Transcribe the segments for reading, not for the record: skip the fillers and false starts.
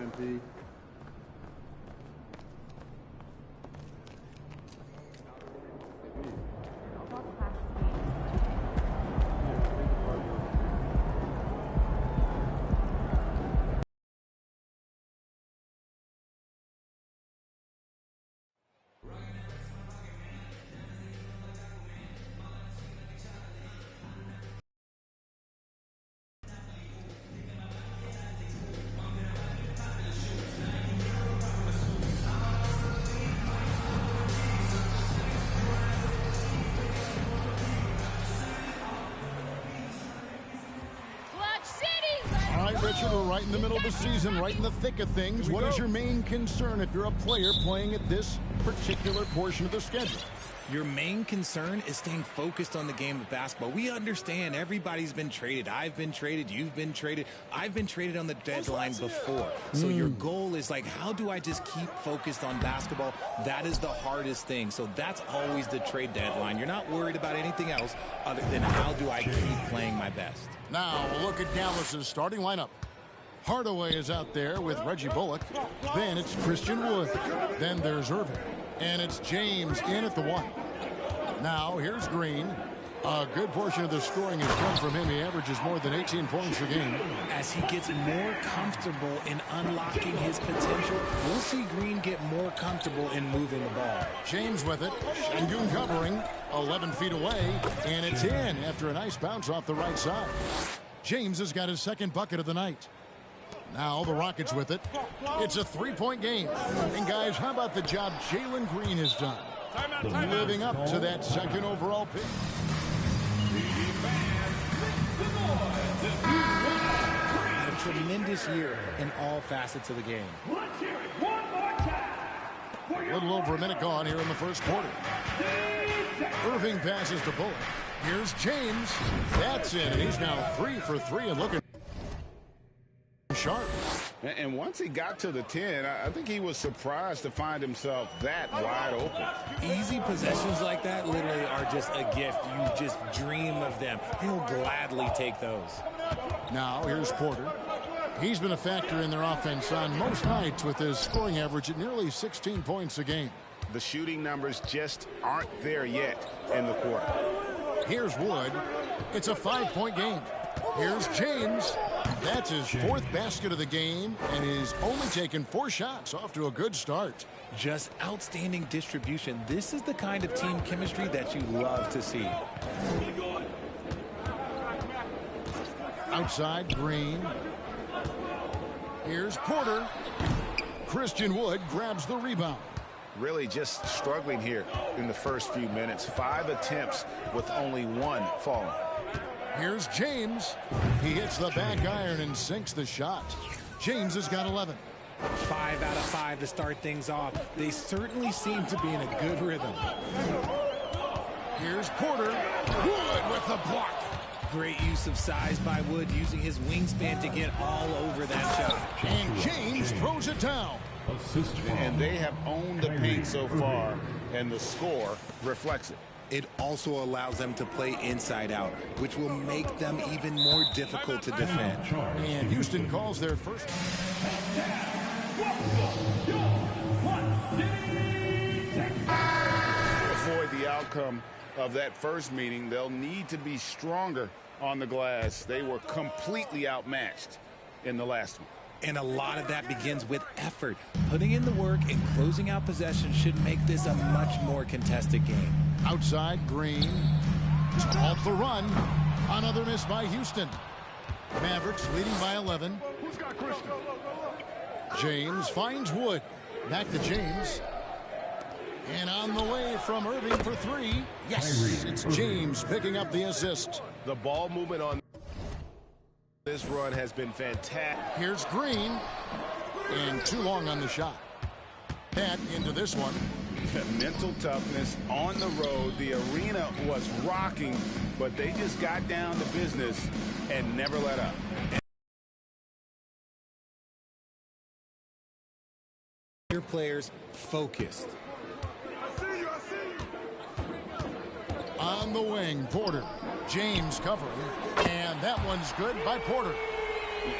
MP. Richard, we're right in the middle of the season, right in the thick of things. What is your main concern if you're a player playing at this particular portion of the schedule? Your main concern is staying focused on the game of basketball. We understand everybody's been traded. I've been traded. You've been traded. I've been traded on the deadline before. So your goal is like, how do I just keep focused on basketball? That is the hardest thing. So that's always the trade deadline. You're not worried about anything else other than how do I keep playing my best. Now we'll look at Dallas's starting lineup. Hardaway is out there with Reggie Bullock. Then it's Christian Wood. Then there's Irving. And it's James in at the 1. Now here's Green. A good portion of the scoring has come from him. He averages more than 18 points a game. As he gets more comfortable in unlocking his potential, we'll see Green get more comfortable in moving the ball. James with it. Şengün covering. 11 feet away. And it's in after a nice bounce off the right side. James has got his second bucket of the night. Now the Rockets with it. It's a three-point game. And guys, how about the job Jalen Green has done? Living up to that second overall pick. Had a tremendous year in all facets of the game. A little over a minute gone here in the first quarter. Irving passes to Bullock. Here's James. That's in. And he's now 3 for 3 and looking sharp. And once he got to the 10, I think he was surprised to find himself that wide open. Easy possessions like that literally are just a gift. You just dream of them. He'll gladly take those. Now here's Porter. He's been a factor in their offense on most nights with his scoring average at nearly 16 points a game. The shooting numbers just aren't there yet in the quarter. Here's Wood. It's a 5-point game. Here's James. That's his 4th basket of the game, and he's only taken 4 shots. Off to a good start. Just outstanding distribution. This is the kind of team chemistry that you love to see. Outside, Green. Here's Porter. Christian Wood grabs the rebound. Really just struggling here in the first few minutes. 5 attempts with only 1 falling. Here's James. He hits the back iron and sinks the shot. James has got 11. 5 out of 5 to start things off. They certainly seem to be in a good rhythm. Here's Porter. Wood with the block. Great use of size by Wood, using his wingspan to get all over that shot. And James throws it down. And they have owned the paint so far, and the score reflects it. It also allows them to play inside out, which will make them even more difficult to defend. And Houston calls their first. Before the outcome of that first meeting, they'll need to be stronger on the glass. They were completely outmatched in the last one. And a lot of that begins with effort. Putting in the work and closing out possession should make this a much more contested game. Outside, Green. Off the run. Another miss by Houston. Mavericks leading by 11. Who's got Christian? James finds Wood. Back to James. And on the way from Irving for 3. Yes, it's James picking up the assist. The ball movement on this run has been fantastic. Here's Green. And too long on the shot. Back into this one. Mental toughness on the road. The arena was rocking, but they just got down to business and never let up. Your players focused. On the wing, Porter. James covering. And that one's good by Porter.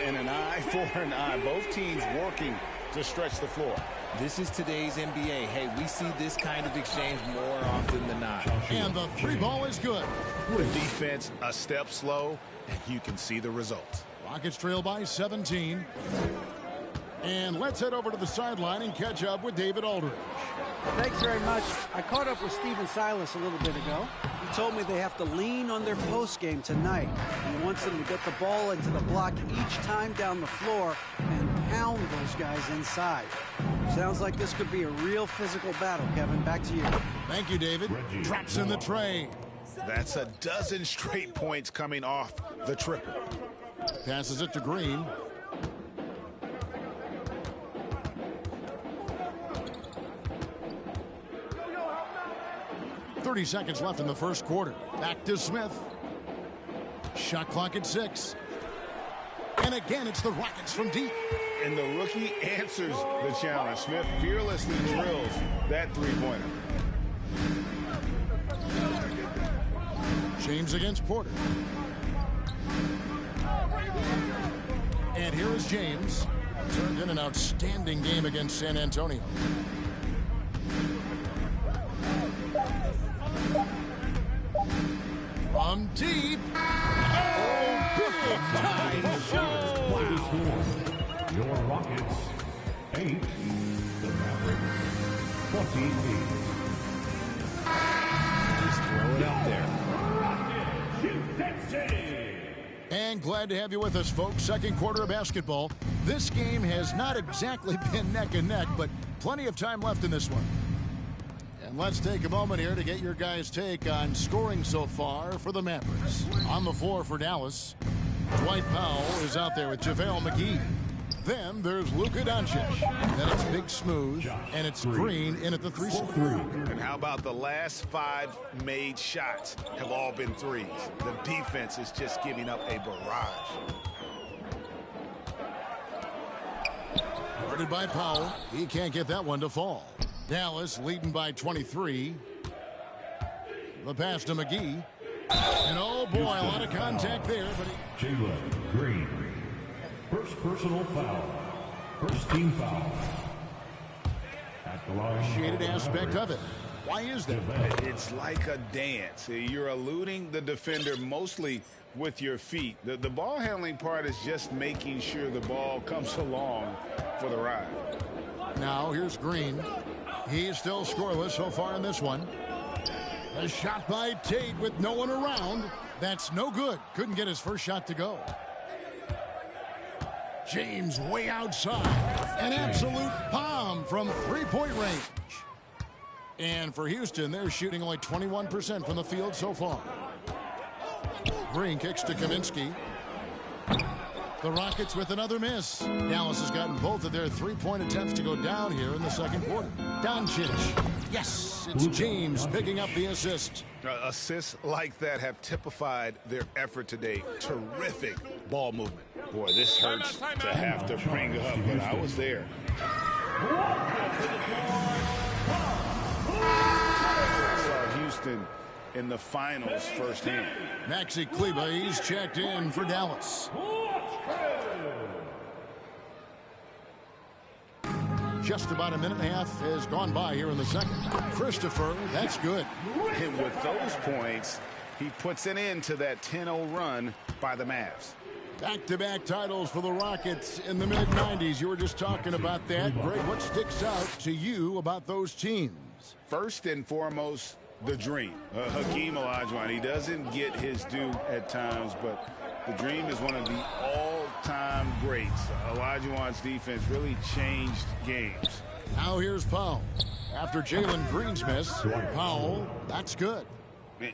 And an eye for an eye. Both teams working to stretch the floor. This is today's NBA. Hey, we see this kind of exchange more often than not. And the three ball is good. The defense a step slow, and you can see the result. Rockets trail by 17. And let's head over to the sideline and catch up with David Aldridge. Thanks very much. I caught up with Stephen Silas a little bit ago. He told me they have to lean on their post game tonight. He wants them to get the ball into the block each time down the floor and pound those guys inside. Sounds like this could be a real physical battle, Kevin. Back to you. Thank you, David. Drops in the tray. That's a dozen straight points coming off the triple. Passes it to Green. .30 seconds left in the first quarter. Back to Smith. Shot clock at 6. And again, it's the Rockets from deep. And the rookie answers the challenge. Smith fearlessly drills that three-pointer. James against Porter. And here is James. Turned in an outstanding game against San Antonio. From deep. Oh, big time shot. Wow. Your Rockets 8, the Mavericks 28. Just throw it out there. And glad to have you with us, folks. Second quarter of basketball. This game has not exactly been neck and neck, but plenty of time left in this one. And let's take a moment here to get your guys' take on scoring so far for the Mavericks. On the floor for Dallas, Dwight Powell is out there with JaVale McGee. Then there's Luka Doncic. Then it's Big Smooth, and it's Green in at the 3 spot. And how about the last 5 made shots have all been threes? The defense is just giving up a barrage. Guarded by Powell. He can't get that one to fall. Dallas leading by 23. The pass to McGee. And oh boy, a lot of contact there. But Jalen Green. First personal foul. First team foul. At the line. shaded aspect of it. Why is that? It's like a dance. You're eluding the defender mostly with your feet. The ball handling part is just making sure the ball comes along for the ride. Now here's Green. He's still scoreless so far in this one. A shot by Tate with no one around. That's no good. Couldn't get his first shot to go. James way outside. An absolute bomb from three-point range. And for Houston, they're shooting only 21% from the field so far. Green kicks to Kaminsky. The Rockets with another miss. Dallas has gotten both of their three-point attempts to go down here in the second quarter. Doncic. Yes, it's James picking up the assist. Assists like that have typified their effort today. Terrific ball movement. Boy, this hurts to have to bring up, but I was there. Saw Houston in the finals firsthand. Maxi Kleber, he's checked in for Dallas. Just about a minute and a half has gone by here in the second. Christopher, that's good. And with those points, he puts an end to that 10-0 run by the Mavs. Back-to-back titles for the Rockets in the mid-90s. You were just talking about that. Greg, what sticks out to you about those teams? First and foremost, the dream. Hakeem Olajuwon, he doesn't get his due at times, but the dream is one of the all-time greats. Olajuwon's defense really changed games. Now here's Powell. After Jalen Green's miss, Powell, that's good.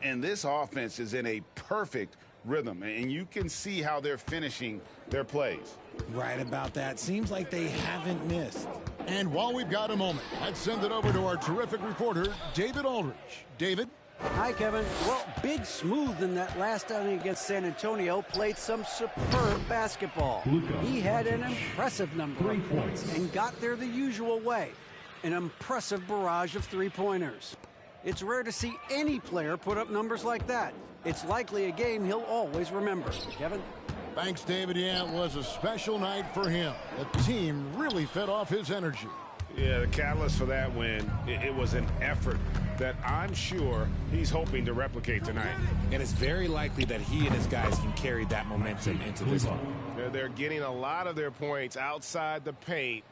And this offense is in a perfect rhythm, and you can see how they're finishing their plays. Right about that. Seems like they haven't missed. And while we've got a moment, let's send it over to our terrific reporter, David Aldridge. David? Hi, Kevin. Well, Big Smooth in that last outing against San Antonio played some superb basketball. He had an impressive number of points and got there the usual way. An impressive barrage of three-pointers. It's rare to see any player put up numbers like that. It's likely a game he'll always remember. Kevin? Thanks, David. Yeah, it was a special night for him. The team really fed off his energy. Yeah, the catalyst for that win, it was an effort that I'm sure he's hoping to replicate tonight. And it's very likely that he and his guys can carry that momentum into this one. They're getting a lot of their points outside the paint.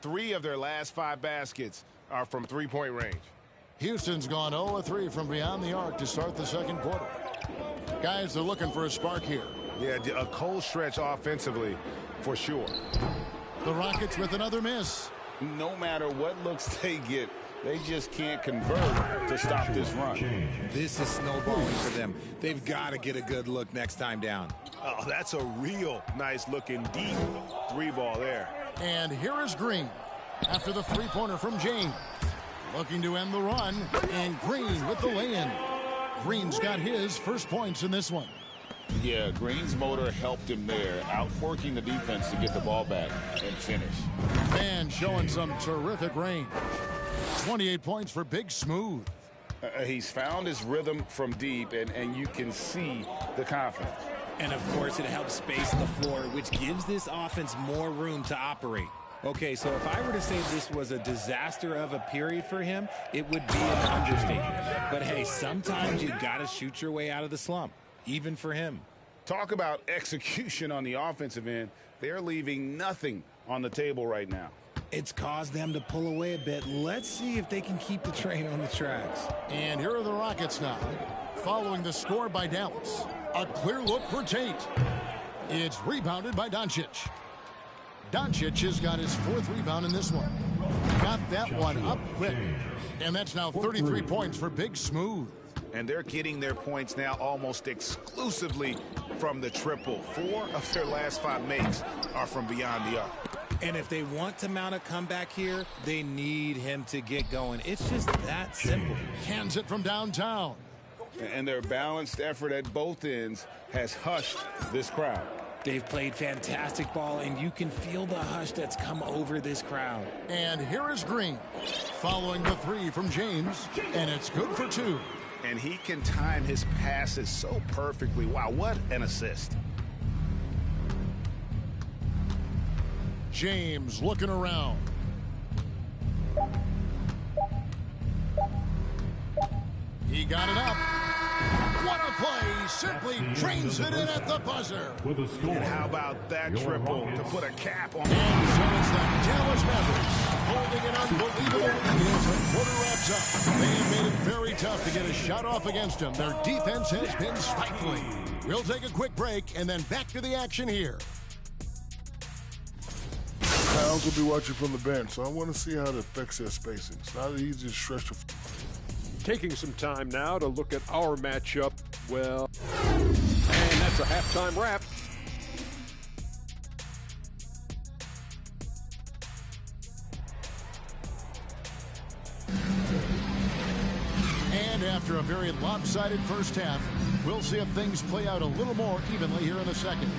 3 of their last 5 baskets are from three-point range. Houston's gone 0-3 from beyond the arc to start the second quarter. Guys, they're looking for a spark here. Yeah, a cold stretch offensively for sure. The Rockets with another miss. No matter what looks they get, they just can't convert to stop this run. This is snowballing for them. They've got to get a good look next time down. Oh, that's a real nice looking deep 3-ball there. And here is Green after the three-pointer from James. Looking to end the run, and Green with the lay-in. Green's got his first points in this one. Yeah, Green's motor helped him there, outworking the defense to get the ball back and finish. Man showing some terrific range. 28 points for Big Smooth. He's found his rhythm from deep, and you can see the confidence. And, of course, it helps space the floor, which gives this offense more room to operate. Okay, so if I were to say this was a disaster of a period for him, it would be an understatement. But, hey, sometimes you got to shoot your way out of the slump, even for him. Talk about execution on the offensive end. They're leaving nothing on the table right now. It's caused them to pull away a bit. Let's see if they can keep the train on the tracks. And here are the Rockets now, following the score by Dallas. A clear look for Tate. It's rebounded by Doncic. Doncic has got his 4th rebound in this one. Got that one up quick. And that's now 33 points for Big Smooth. And they're getting their points now almost exclusively from the triple. 4 of their last 5 makes are from beyond the arc. And if they want to mount a comeback here, they need him to get going. It's just that simple. Cans it from downtown. And their balanced effort at both ends has hushed this crowd. They've played fantastic ball, and you can feel the hush that's come over this crowd. And here is Green, following the 3 from James, and it's good for 2. And he can time his passes so perfectly. Wow, what an assist. James looking around. He got it up. What a play. Simply drains it in at the buzzer. With a score. And how about that triple to put a cap on? And so it's the Dallas Mavericks holding an unbelievable lead as the quarter wraps up. They have made it very tough to get a shot off against them. Their defense has been stifling. We'll take a quick break and then back to the action here. Pounds will be watching from the bench, so I want to see how it affects their spacing. It's not an easy stretch of... Taking some time now to look at our matchup. Well, and that's a halftime wrap. And after a very lopsided first half, we'll see if things play out a little more evenly here in the second.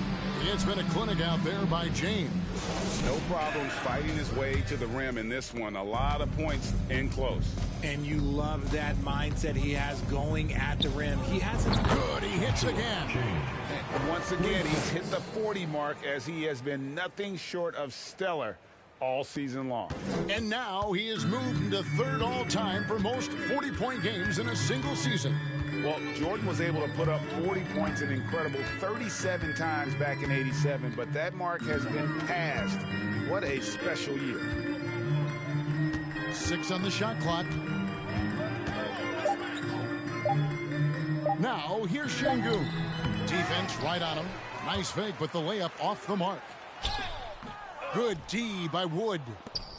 It's been a clinic out there by James. No problems fighting his way to the rim in this one. A lot of points in close. And you love that mindset he has going at the rim. He hasn't... Good, he hits again. And once again, he's hit the 40 mark as he has been nothing short of stellar all season long. And now he has moved into 3rd all-time for most 40-point games in a single season. Well, Jordan was able to put up 40 points an incredible 37 times back in '87, but that mark has been passed. What a special year. 6 on the shot clock. Now, here's Şengün. Defense right on him. Nice fake, but the layup off the mark. Good D by Wood.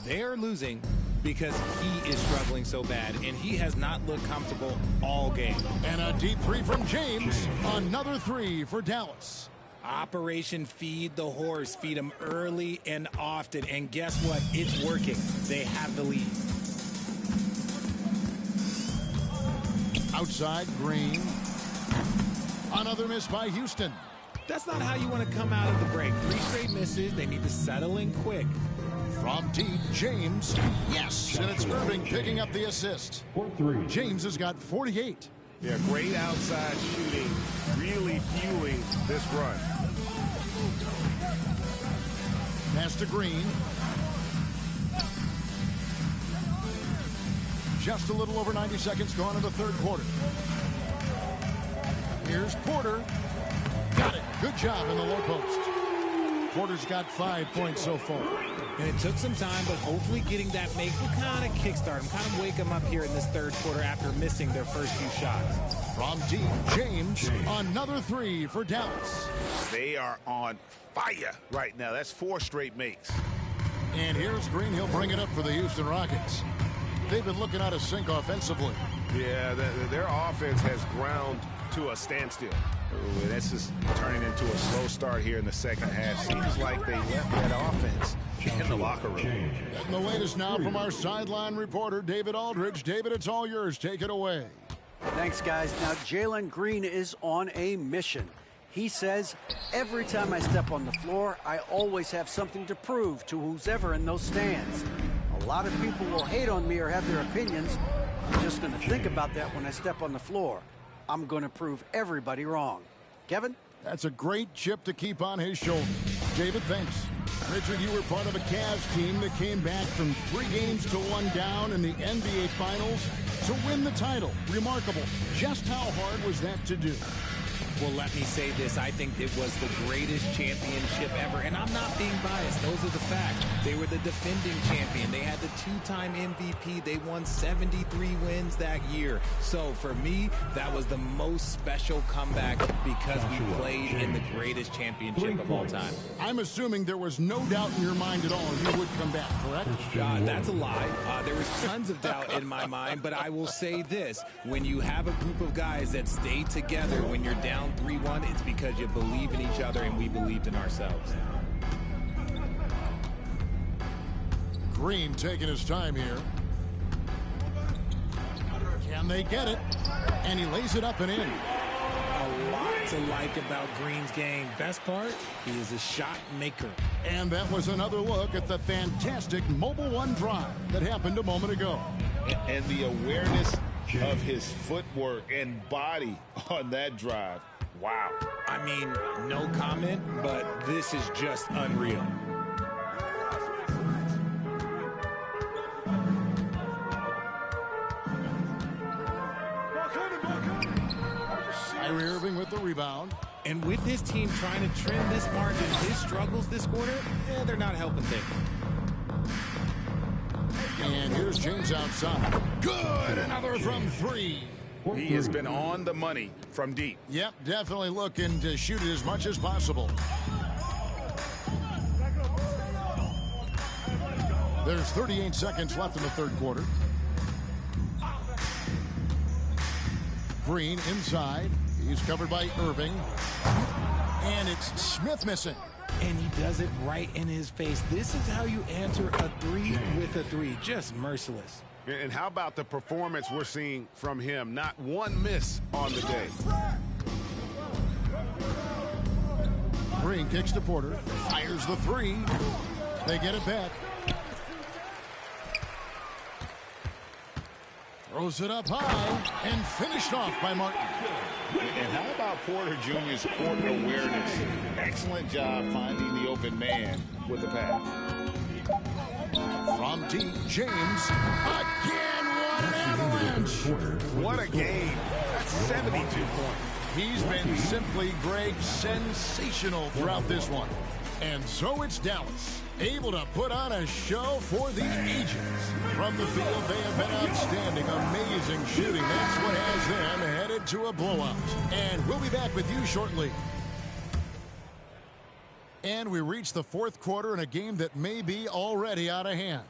They're losing because he is struggling so bad, and he has not looked comfortable all game. And a deep 3 from James. Another 3 for Dallas. Operation Feed the Horse. Feed him early and often. And guess what? It's working. They have the lead. Outside, Green. Another miss by Houston. That's not how you want to come out of the break. 3 straight misses. They need to settle in quick. From deep, James. Yes, and it's Irving picking up the assist. James has got 48. Yeah, great outside shooting, really fueling this run. Pass to Green. Just a little over 90 seconds gone in the third quarter. Here's Porter. Got it. Good job in the low post. Porter's got 5 points so far. And it took some time, but hopefully getting that make will kind of kickstart him, kind of wake them up here in this third quarter after missing their first few shots. From deep, James, another 3 for Dallas. They are on fire right now. That's 4 straight makes. And here's Green. He'll bring it up for the Houston Rockets. They've been looking out of sync offensively. Yeah, their offense has ground to a standstill. Ooh, and that's just turning into a slow start here in the second half. Seems like they left that offense in the locker room. And the latest now from our sideline reporter, David Aldridge. David, it's all yours. Take it away. Thanks, guys. Now, Jalen Green is on a mission. He says, every time I step on the floor, I always have something to prove to who's ever in those stands. A lot of people will hate on me or have their opinions. I'm just going to think about that when I step on the floor. I'm going to prove everybody wrong. Kevin? That's a great chip to keep on his shoulder. David, thanks. Richard, you were part of a Cavs team that came back from 3 games to 1 down in the NBA Finals to win the title. Remarkable. Just how hard was that to do? Well, let me say this. I think it was the greatest championship ever. And I'm not being biased. Those are the facts. They were the defending champion. They had the 2-time MVP. They won 73 wins that year. So for me, that was the most special comeback because we played in the greatest championship of all time. I'm assuming there was no doubt in your mind at all you would come back, correct? That's a lie. There was tons of doubt in my mind, but I will say this. When you have a group of guys that stay together when you're down 3-1, it's because you believe in each other and we believed in ourselves. Green taking his time here. Can they get it? And he lays it up and in. A lot to like about Green's game. Best part, he is a shot maker. And that was another look at the fantastic Mobile One drive that happened a moment ago. And the awareness of his footwork and body on that drive. Wow. I mean, no comment, but this is just unreal. Kyrie Irving with the rebound. And with his team trying to trim this margin, his struggles this quarter, they're not helping things. And here's James outside. Good! Another from 3. He has been on the money from deep. Yep, definitely looking to shoot it as much as possible. There's 38 seconds left in the third quarter. Green inside. He's covered by Irving. And it's Smith missing. And he does it right in his face. This is how you answer a 3 with a 3. Just merciless. And how about the performance we're seeing from him? Not one miss on the day. Green kicks to Porter. Fires the 3. They get it back. Throws it up high and finished off by Martin. And how about Porter Jr.'s court awareness? Excellent job finding the open man with the pass. From deep, James. Again, what an avalanche. What a game. That's 72 points. He's been simply, Greg, sensational throughout this one. And so it's Dallas, able to put on a show for the ages. From the field, they have been outstanding, amazing shooting. That's what has them headed to a blowout. And we'll be back with you shortly. And we reach the fourth quarter in a game that may be already out of hand.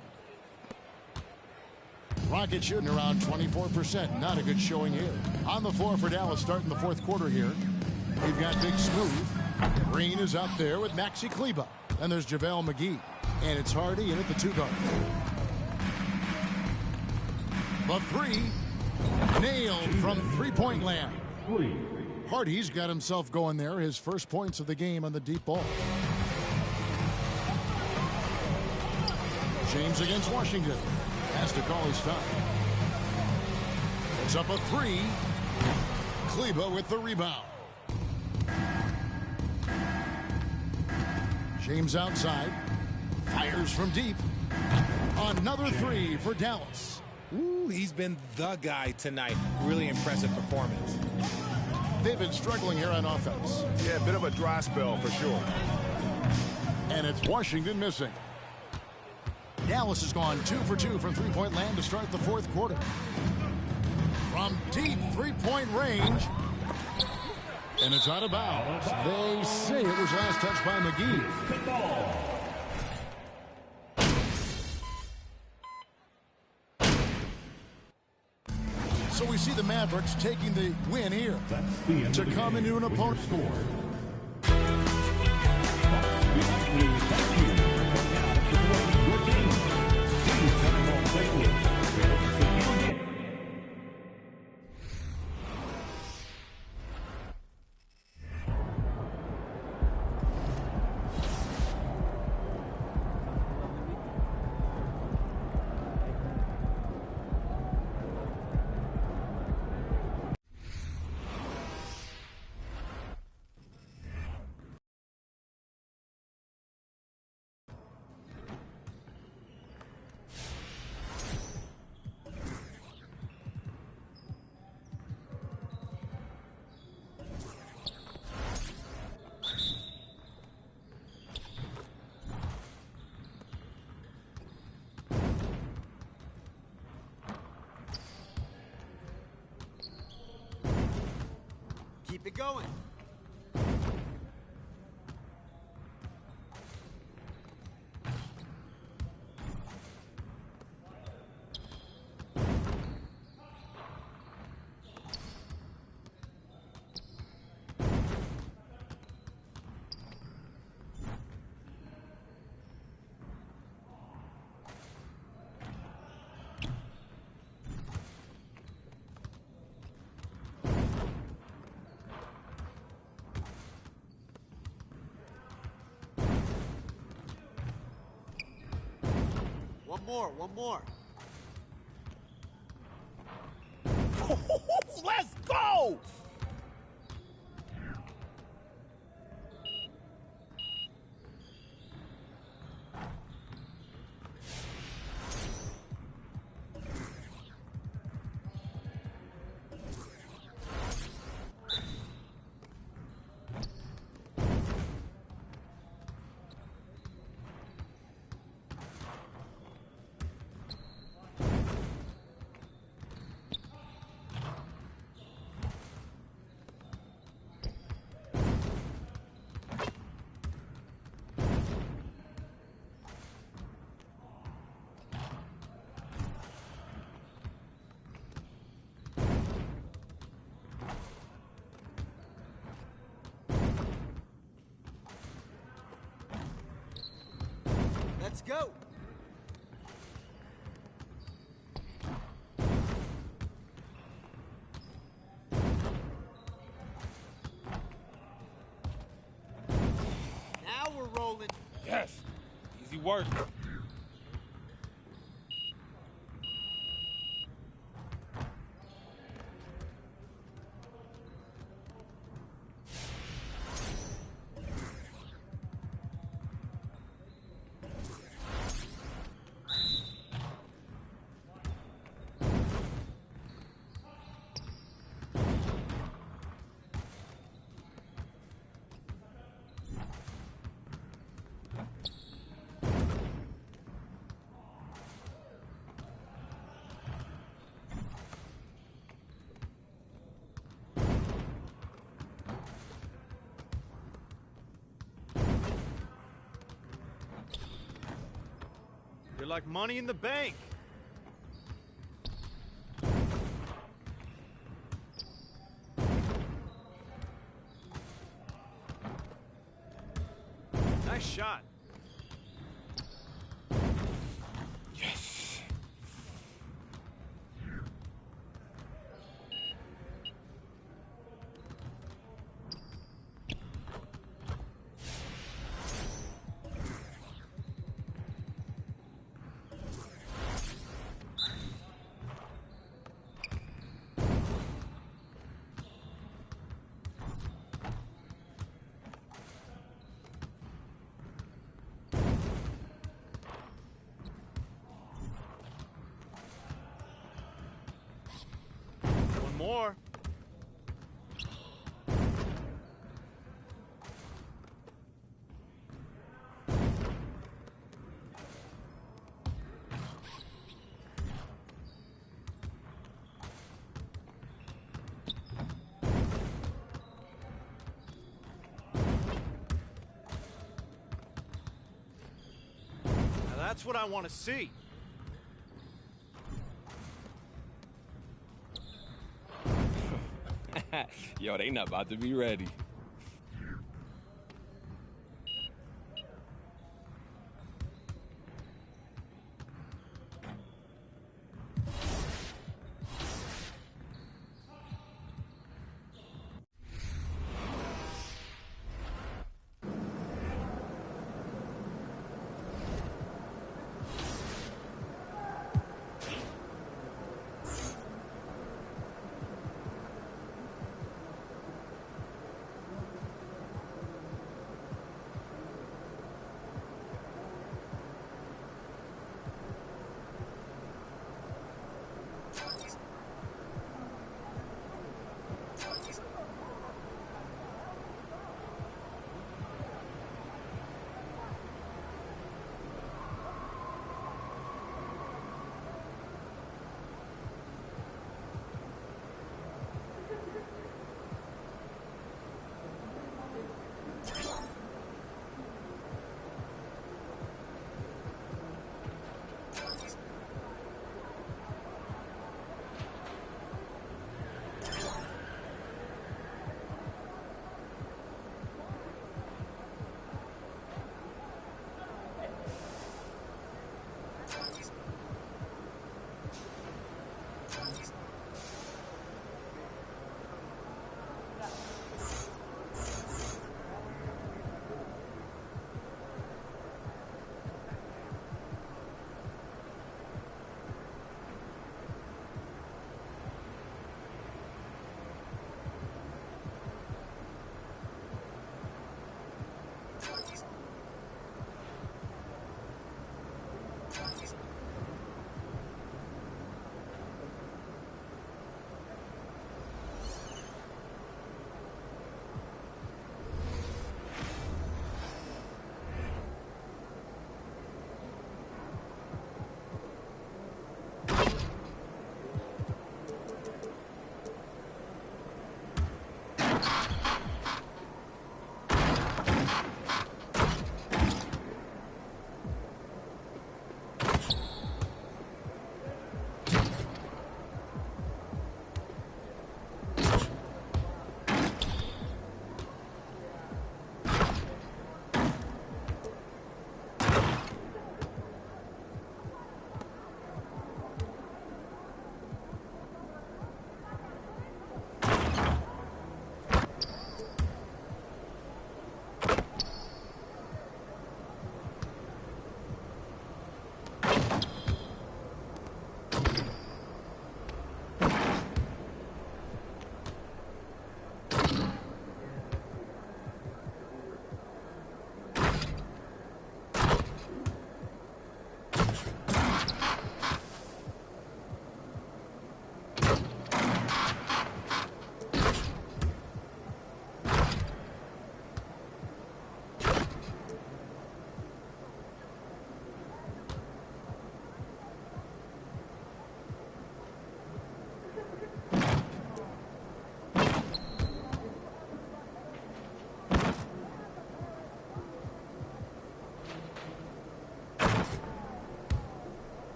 Rockets shooting around 24%. Not a good showing here. On the floor for Dallas starting the fourth quarter here. We've got Big Smooth. Green is up there with Maxi Kleber. And there's JaVale McGee. And it's Hardy in at the 2 guard. The 3. Nailed from three-point land. Hardy's got himself going there. His first points of the game on the deep ball. James against Washington. Has to call his time. It's up a 3. Kleber with the rebound. James outside. Fires from deep. Another three for Dallas. Ooh, he's been the guy tonight. Really impressive performance. They've been struggling here on offense. Yeah, a bit of a dry spell for sure. And it's Washington missing. Dallas has gone 2 for 2 from three-point land to start the fourth quarter. From deep three-point range. And it's out of bounds. They say it was last touched by McGee. So we see the Mavericks taking the win here to come into an opponent score. Keep it going. One more. Let's go! Let's go. Now we're rolling. Yes. Easy work. You're like money in the bank. Nice shot. Yes. more. Now that's what I want to see. Yo, they not about to be ready.